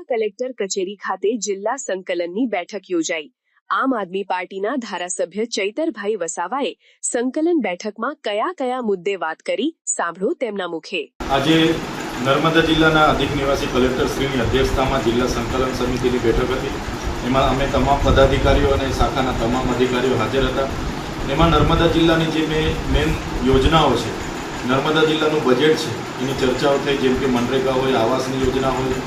જિલ્લા કલેક્ટર કચેરી ખાતે જિલ્લા સંકલનની બેઠક યોજાઈ। આમ આદમી પાર્ટીના ધારાસભ્ય ચૈતરભાઈ વસાવાએ સંકલન બેઠકમાં કયા મુદ્દે વાત કરી, સાંભળો તેમના મુખે। આજે નર્મદા જિલ્લાના અધિક નિવાસી કલેક્ટર શ્રીની અધ્યક્ષતામાં જિલ્લા સંકલન સમિતિની બેઠક હતી। એમાં અમે તમામ પદાધિકારીઓ અને શાખાના તમામ અધિકારીઓ હાજર હતા। એમાં નર્મદા જિલ્લાની જે મેન યોજનાઓ છે, નર્મદા જિલ્લાનું બજેટ છે, એની ચર્ચાઓ થઈ। જેમ કે મનરેગા હોય, આવાસની યોજના હોય,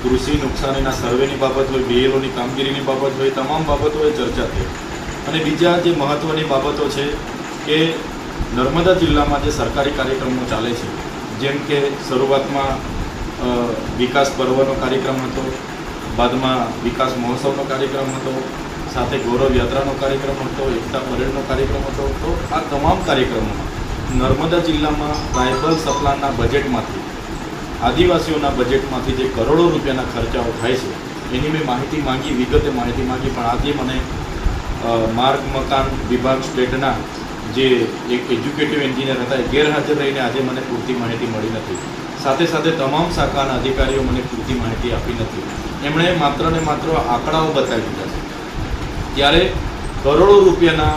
કૃષિ નુકસાનીના સર્વેની બાબત હોય, બીએલઓની કામગીરીની બાબત હોય, તમામ બાબતોએ ચર્ચા થઈ। અને બીજા જે મહત્ત્વની બાબતો છે કે નર્મદા જિલ્લામાં જે સરકારી કાર્યક્રમો ચાલે છે, જેમ કે શરૂઆતમાં વિકાસ પર્વનો કાર્યક્રમ હતો, બાદમાં વિકાસ મહોત્સવનો કાર્યક્રમ હતો, સાથે ગૌરવ યાત્રાનો કાર્યક્રમ હતો, એકતા પરેડનો કાર્યક્રમ હતો। તો આ તમામ કાર્યક્રમોમાં નર્મદા જિલ્લામાં ટ્રાઇબલ સપ્લાનના બજેટમાંથી, આદિવાસીઓના બજેટમાંથી જે કરોડો રૂપિયાના ખર્ચાઓ થાય છે એની મેં માહિતી માંગી, વિગતે માહિતી માંગી, પણ આજે મને માર્ગ મકાન વિભાગ સ્ટેટના જે એક એજ્યુકેટિવ એન્જિનિયર હતા એ ગેરહાજર રહીને આજે મને પૂરતી માહિતી મળી નથી। સાથે સાથે તમામ શાખાના અધિકારીઓ મને પૂરતી માહિતી આપી નથી। એમણે માત્ર ને માત્ર આંકડાઓ બતાવી દીધા છે। ત્યારે કરોડો રૂપિયાના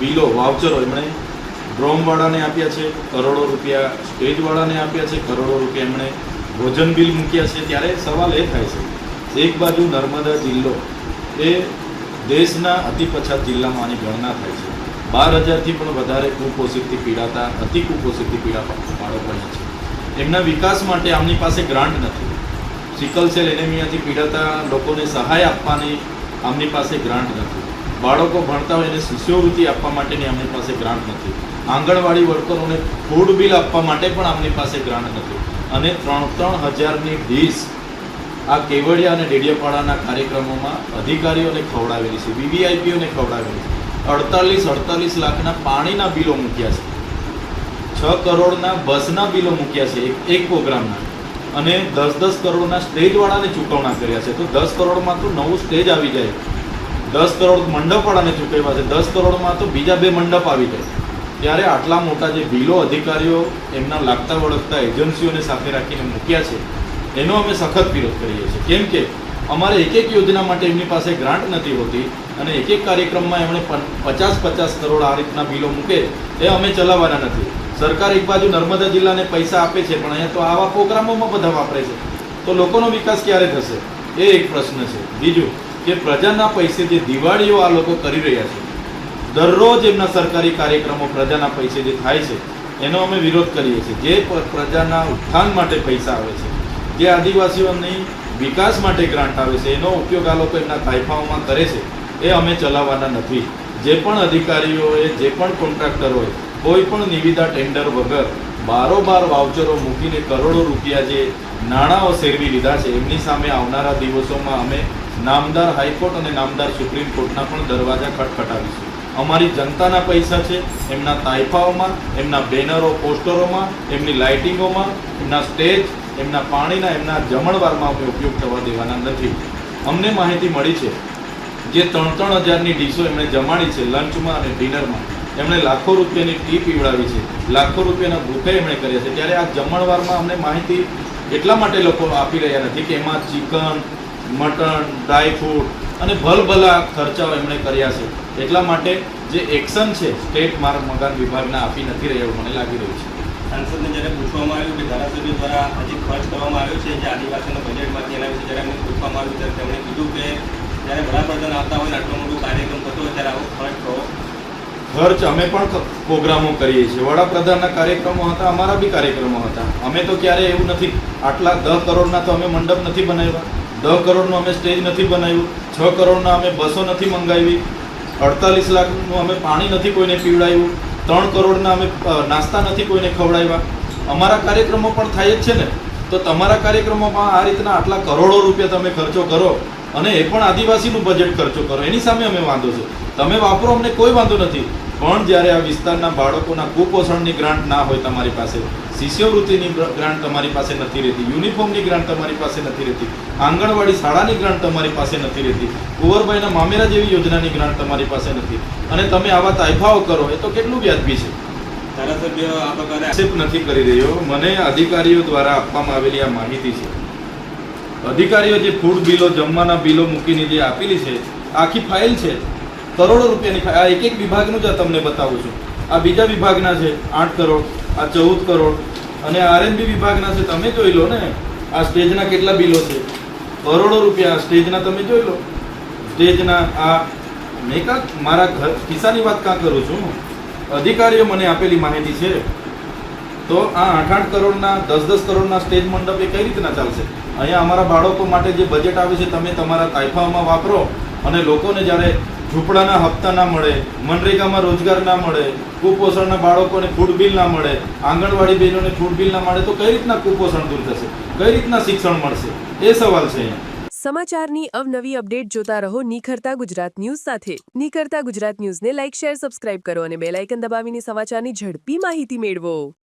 બિલો, વાઉચરો એમણે ડ્રોમવાળાને આપ્યા છે, કરોડો રૂપિયા સ્ટેજવાળાને આપ્યા છે, કરોડો રૂપિયા એમણે ભોજન બિલ મૂક્યા છે। ત્યારે સવાલ એ થાય છે, એક બાજુ નર્મદા જિલ્લો એ દેશના અતિ પછાત જિલ્લામાં આની ગણના થાય છે। 12,000થી પણ વધારે કુપોષિતથી પીડાતા, અતિ કુપોષિતથી પીડાતા બાળકો અહીં છે। એમના વિકાસ માટે આમની પાસે ગ્રાન્ટ નથી। સિકલ સેલ એનેમિયાથી પીડાતા લોકોને સહાય આપવાની આમની પાસે ગ્રાન્ટ નથી। બાળકો ભણતા હોય એને શિષ્યવૃત્તિ આપવા માટેની આમની પાસે ગ્રાન્ટ નથી। આંગણવાડી વર્કરોને ફૂડ બિલ આપવા માટે પણ આમની પાસે ગ્રાન્ટ નથી। અને 3,000ની ડીશ આ કેવડિયા અને ડેડિયાપાડાના કાર્યક્રમોમાં અધિકારીઓને ખવડાવેલી છે, વીવીઆઈપીઓને ખવડાવેલી છે। 48 લાખના પાણીના બિલો મૂક્યા છે, 6 કરોડના બસના બિલો મૂક્યા છે એક પ્રોગ્રામના, અને 10 કરોડના સ્ટેજવાળાને ચૂકવણા કર્યા છે। તો 10 કરોડમાં તો નવું સ્ટેજ આવી જાય, 10 કરોડ મંડપવાળાને ચૂકવ્યા છે, 10 કરોડમાં તો બીજા 2 મંડપ આવી જાય। ત્યારે આટલા મોટા જે બિલો અધિકારીઓ એમના લાગતા વળગતા એજન્સીઓને સાથે રાખીને મૂક્યા છે, એનો અમે સખત વિરોધ કરીએ છીએ। કેમ કે અમારે એક યોજના માટે એમની પાસે ગ્રાન્ટ નથી હોતી, અને એક કાર્યક્રમમાં એમણે 50 કરોડ આ રીતના બિલો મૂકે એ અમે ચલાવવાના નથી। સરકાર એક બાજુ નર્મદા જિલ્લાને પૈસા આપે છે, પણ અહીંયા તો આવા પ્રોગ્રામોમાં બધા વાપરે છે, તો લોકોનો વિકાસ ક્યારે થશે? એ એક પ્રશ્ન છે। બીજું કે પ્રજાના પૈસે જે દિવાળીઓ આ લોકો કરી રહ્યા છે, દરરોજ એમના સરકારી કાર્યક્રમો પ્રજાના પૈસે જે થાય છે એનો અમે વિરોધ કરીએ છીએ। જે પ્રજાના ઉત્થાન માટે પૈસા આવે છે, જે આદિવાસીઓની વિકાસ માટે ગ્રાન્ટ આવે છે, એનો ઉપયોગ આ લોકો એમના તાઇફાઓમાં કરે છે, એ અમે ચલાવવાના નથી। જે પણ અધિકારીઓએ, જે પણ કોન્ટ્રાક્ટરોએ કોઈ પણ નિવિદા ટેન્ડર વગર બારોબાર વાઉચરો મૂકીને કરોડો રૂપિયા જે નાણાંઓ સેરવી લીધા છે, એમની સામે આવનારા દિવસોમાં અમે નામદાર હાઈકોર્ટ અને નામદાર સુપ્રીમ કોર્ટના પણ દરવાજા ખટખટાવીશું। અમારી જનતાના પૈસા છે, એમના તાઇફાઓમાં, એમના બેનરો, પોસ્ટરોમાં, એમની લાઇટિંગોમાં, એમના સ્ટેજ, એમના પાણીના, એમના જમણવારમાં અમે ઉપયોગ થવા દેવાના નથી। અમને માહિતી મળી છે જે 3,000ની ડીશો એમણે જમાડી છે લંચમાં અને ડિનરમાં, એમણે લાખો રૂપિયાની ટી પીવડાવી છે, લાખો રૂપિયાના બુફે એમણે કર્યા છે। ત્યારે આ જમણવારમાં અમને માહિતી એટલા માટે લોકો આપી રહ્યા નથી કે એમાં ચિકન, મટન, ડ્રાયફ્રૂટ અને ભલભલા ખર્ચાઓ એમણે કર્યા છે। એટલા માટે જે એક્શન છે સ્ટેટ માર્ગ મકાન વિભાગના આપી નથી રહ્યા એવું મને લાગી રહ્યું છે। સાંસદને જ્યારે પૂછવામાં આવ્યું કે ધારાસભ્ય દ્વારા હજી ખર્ચ કરવામાં આવ્યો છે જે આદિવાસીના બજેટમાંથી, એના વિશે જ્યારે એમને પૂછવામાં આવ્યું ત્યારે તેમણે કીધું કે જ્યારે વડાપ્રધાન આવતા હોય ને આટલો મોટો કાર્યક્રમ થતો હોય ત્યારે આવો ખર્ચ અમે પણ પ્રોગ્રામો કરીએ છીએ। વડાપ્રધાનના કાર્યક્રમો હતા, અમારા બી કાર્યક્રમો હતા। અમે તો ક્યારે એવું નથી, આટલા 10 કરોડના તો અમે મંડપ નથી બનાવ્યા, 10 કરોડનું અમે સ્ટેજ નથી બનાવ્યું, 6 કરોડના અમે બસો નથી મંગાવી, 48 લાખનું અમે પાણી નથી કોઈને પીવડાવ્યું, 3 કરોડના અમે નાસ્તા નથી કોઈને ખવડાવ્યા। અમારા કાર્યક્રમો પણ થાય જ છે ને। તો તમારા કાર્યક્રમોમાં આ રીતના આટલા કરોડો રૂપિયા તમે ખર્ચો કરો અને એ પણ આદિવાસીનું બજેટ ખર્ચો કરો, એની સામે અમે વાંધો છે। તમે વાપરો, અમને કોઈ વાંધો નથી, પણ જ્યારે આ વિસ્તારના બાળકોના કુપોષણની ગ્રાન્ટ ના હોય તમારી પાસે, શિષ્યવૃત્તિની ગ્રાન્ટ તમારી પાસે નથી રહેતી, યુનિફોર્મની ગ્રાન્ટ તમારી પાસે નથી રહેતી, આંગણવાડી શાળાની ગ્રાન્ટ તમારી પાસે નથી રહેતી, કુંવરભાઈના મામેરા જેવી યોજનાની ગ્રાન્ટ તમારી પાસે નથી, અને તમે આવા તાઇફાઓ કરો, એ તો કેટલું વ્યાજબી છે? ધારાસભ્ય આ પ્રકારે એક્સેપ્ટ નથી કરી રહ્યો। મને અધિકારીઓ દ્વારા આપવામાં આવેલી આ માહિતી છે અધિકારીઓ જે ફૂડ બિલો જમવાના બિલો મૂકીને જે આપેલી છે આખી ફાઇલ છે, કરોડો રૂપિયાની ફાઇલ. આ એક વિભાગનું જ તમને બતાવું છું. આ બીજા વિભાગના છે 8 કરોડ, આ 14 કરોડ અને આરએનબી વિભાગના છે. તમે જોઈ લો ને આ સ્ટેજના કેટલા બિલો છે, કરોડો રૂપિયા સ્ટેજના. તમે જોઈ લો સ્ટેજના. આ મેં મારા ખિસ્સાની વાત કાં કરું છું, અધિકારીઓ મને આપેલી માહિતી છે. તો આ 8-8 કરોડના 10-10 કરોડના સ્ટેજ મંડપ એ કઈ રીતના ચાલશે? અહીંયા અમારા બાળકો માટે જે બજેટ આવે છે તમે તમારા તાઇફાઓમાં વાપરો અને લોકોને જ્યારે ઝૂંપડાના હપ્તા ના મળે, મનરેગામાં રોજગાર ના મળે, કુપોષણના બાળકોને ફૂડ બિલ ના મળે, આંગણવાડી બહેનોને ફૂડ બિલ ના મળે, તો કઈ રીતના કુપોષણ દૂર થશે? કઈ રીતના શિક્ષણ મળશે? એ સવાલ છે અહીંયા. સમાચારની અવનવી અપડેટ જોતા રહો નિખરતા ગુજરાત ન્યૂઝ સાથે. નિખરતા ગુજરાત ન્યૂઝને લાઇક, શેર, સબસ્ક્રાઇબ કરો અને બેલ આઇકન દબાવીને સમાચારની ઝડપી માહિતી મેળવો.